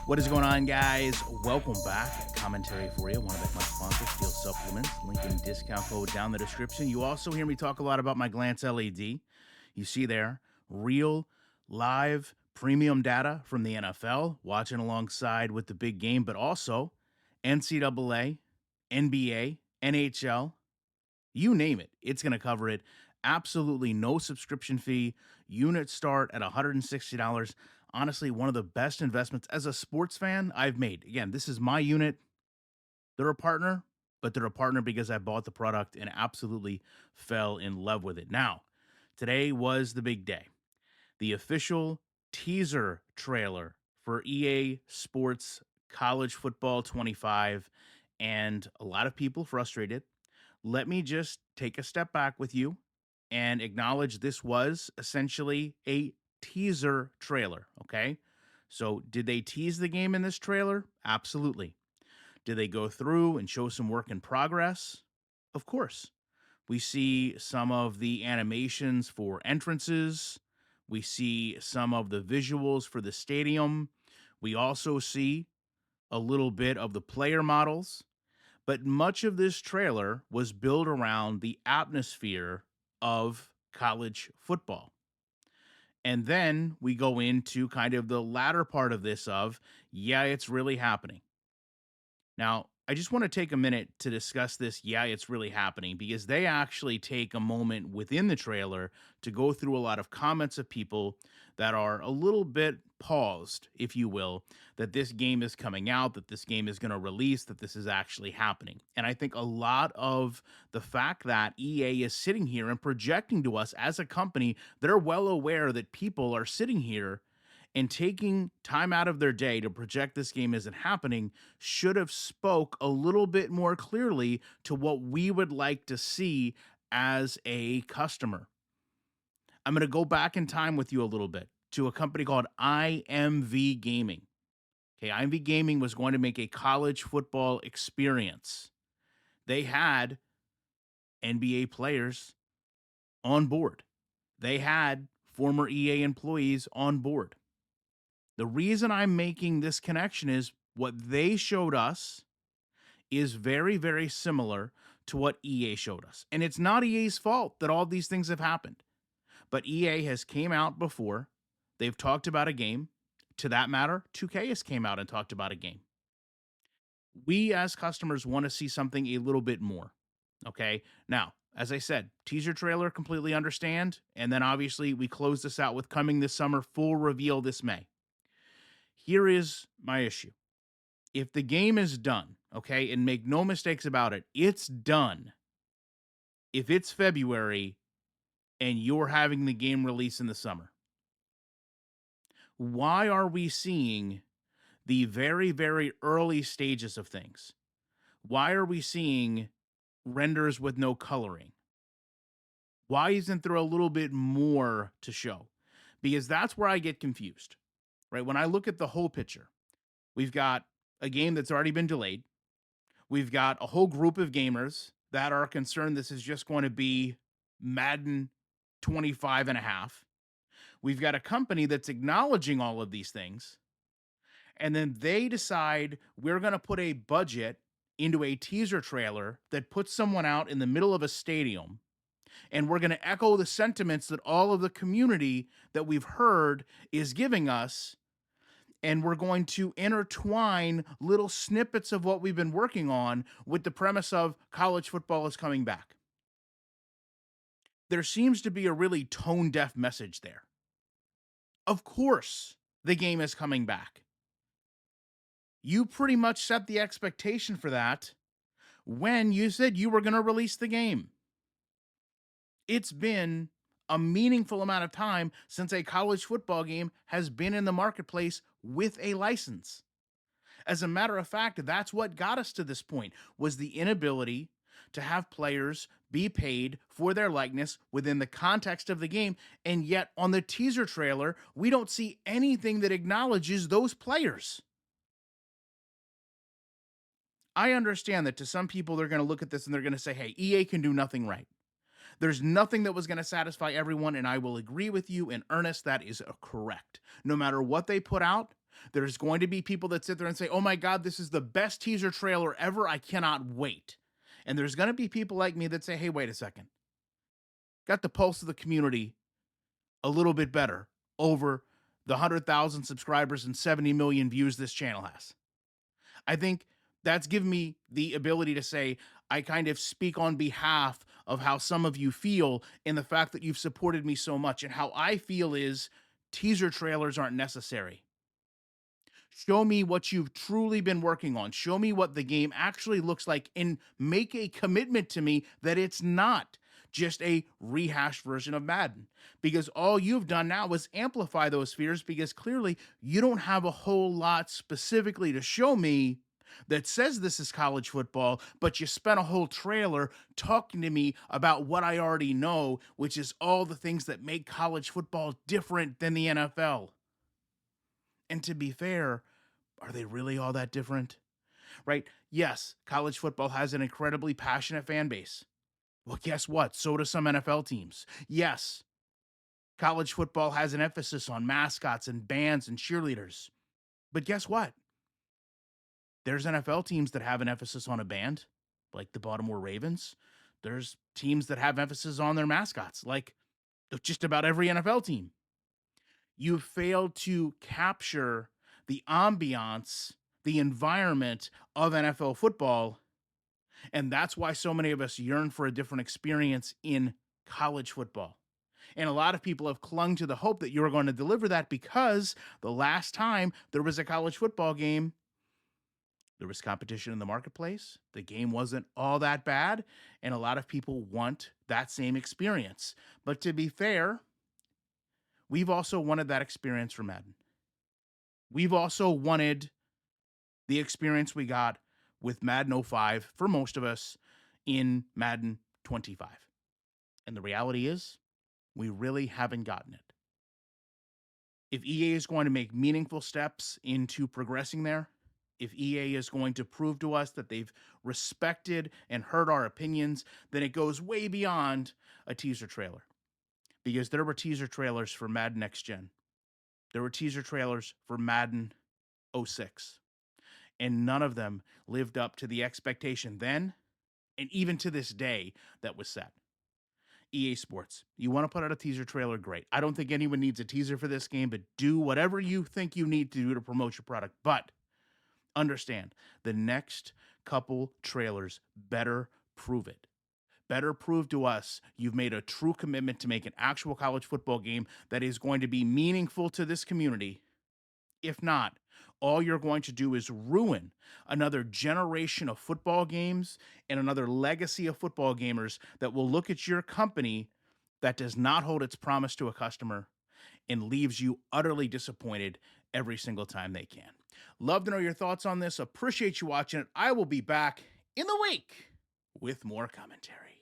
What is going on, guys? Welcome back. Commentary for you. One of my sponsors, Steel Supplements. Link and discount code down in the description. You also hear me talk a lot about my Glance LED. You see there, real, live, premium data from the NFL, watching alongside with the big game, but also NCAA, NBA, NHL, you name it. It's going to cover it. Absolutely no subscription fee. Units start at $160. Honestly, one of the best investments as a sports fan I've made. Again, this is my unit. They're a partner, but they're a partner because I bought the product and absolutely fell in love with it. Now, today was the big day. The official teaser trailer for EA Sports College Football 25, and a lot of people frustrated. Let me just take a step back with you and acknowledge this was essentially a teaser trailer, okay? So, did they tease the game in this trailer? Absolutely. Did they go through and show some work in progress? Of course. We see some of the animations for entrances. We see some of the visuals for the stadium. We also see a little bit of the player models. But much of this trailer was built around the atmosphere of college football. And then we go into kind of the latter part of this of, yeah, it's really happening. Now, I just want to take a minute to discuss this. Yeah, it's really happening because they actually take a moment within the trailer to go through a lot of comments of people that are a little bit paused, if you will, that this game is coming out, that this game is going to release, that this is actually happening. And I think a lot of the fact that EA is sitting here and projecting to us as a company, they're well aware that people are sitting here and taking time out of their day to project this game isn't happening should have spoke a little bit more clearly to what we would like to see as a customer. I'm going to go back in time with you a little bit to a company called IMV Gaming. Okay, IMV Gaming was going to make a college football experience. They had NBA players on board. They had former EA employees on board. The reason I'm making this connection is what they showed us is very, very similar to what EA showed us. And it's not EA's fault that all these things have happened. But EA has came out before. They've talked about a game. To that matter, 2K has came out and talked about a game. We as customers want to see something a little bit more. Okay? Now, as I said, teaser trailer, completely understand. And then obviously we close this out with coming this summer, full reveal this May. Here is my issue. If the game is done, okay, and make no mistakes about it, it's done. If it's February and you're having the game release in the summer, why are we seeing the very, very early stages of things? Why are we seeing renders with no coloring? Why isn't there a little bit more to show? Because that's where I get confused, right? When I look at the whole picture, we've got a game that's already been delayed. We've got a whole group of gamers that are concerned this is just going to be Madden 25 and a half. We've got a company that's acknowledging all of these things. And then they decide we're going to put a budget into a teaser trailer that puts someone out in the middle of a stadium. And we're going to echo the sentiments that all of the community that we've heard is giving us, and we're going to intertwine little snippets of what we've been working on with the premise of college football is coming back. There seems to be a really tone deaf message there. Of course, the game is coming back. You pretty much set the expectation for that when you said you were going to release the game. It's been a meaningful amount of time since a college football game has been in the marketplace with a license. As a matter of fact, that's what got us to this point was the inability to have players be paid for their likeness within the context of the game. And yet on the teaser trailer, we don't see anything that acknowledges those players. I understand that to some people, they're going to look at this and they're going to say, hey, EA can do nothing right. There's nothing that was going to satisfy everyone, and I will agree with you in earnest. That is correct. No matter what they put out, There's going to be people that sit there and say, oh my God, this is the best teaser trailer ever. I cannot wait. And there's going to be people like me that say, hey, wait a second. Got the pulse of the community a little bit better over the 100,000 subscribers and 70 million views this channel has. I think that's given me the ability to say, I kind of speak on behalf of how some of you feel in the fact that you've supported me so much. And how I feel is teaser trailers aren't necessary. Show me what you've truly been working on. Show me what the game actually looks like and make a commitment to me that it's not just a rehashed version of Madden. Because all you've done now is amplify those fears because clearly you don't have a whole lot specifically to show me that says this is college football, but you spent a whole trailer talking to me about what I already know, which is all the things that make college football different than the NFL. And to be fair, are they really all that different? Right? Yes, college football has an incredibly passionate fan base. Well, guess what? So do some NFL teams. Yes, college football has an emphasis on mascots and bands and cheerleaders. But guess what? There's NFL teams that have an emphasis on a band, like the Baltimore Ravens. There's teams that have emphasis on their mascots, like just about every NFL team. You failed to capture the ambiance, the environment of NFL football. And that's why so many of us yearn for a different experience in college football. And a lot of people have clung to the hope that you're going to deliver that because the last time there was a college football game, there was competition in the marketplace. The game wasn't all that bad. And a lot of people want that same experience. But to be fair, we've also wanted that experience for Madden. We've also wanted the experience we got with Madden 05 for most of us in Madden 25. And the reality is, we really haven't gotten it. If EA is going to make meaningful steps into progressing there, if EA is going to prove to us that they've respected and heard our opinions, then it goes way beyond a teaser trailer. Because there were teaser trailers for Madden Next Gen. There were teaser trailers for Madden 06. And none of them lived up to the expectation then, and even to this day, that was set. EA Sports, you want to put out a teaser trailer? Great. I don't think anyone needs a teaser for this game, but do whatever you think you need to do to promote your product. But understand, the next couple trailers better prove it. Better prove to us you've made a true commitment to make an actual college football game that is going to be meaningful to this community. If not, all you're going to do is ruin another generation of football games and another legacy of football gamers that will look at your company that does not hold its promise to a customer and leaves you utterly disappointed every single time they can. Love to know your thoughts on this. Appreciate you watching it. I will be back in the week with more commentary.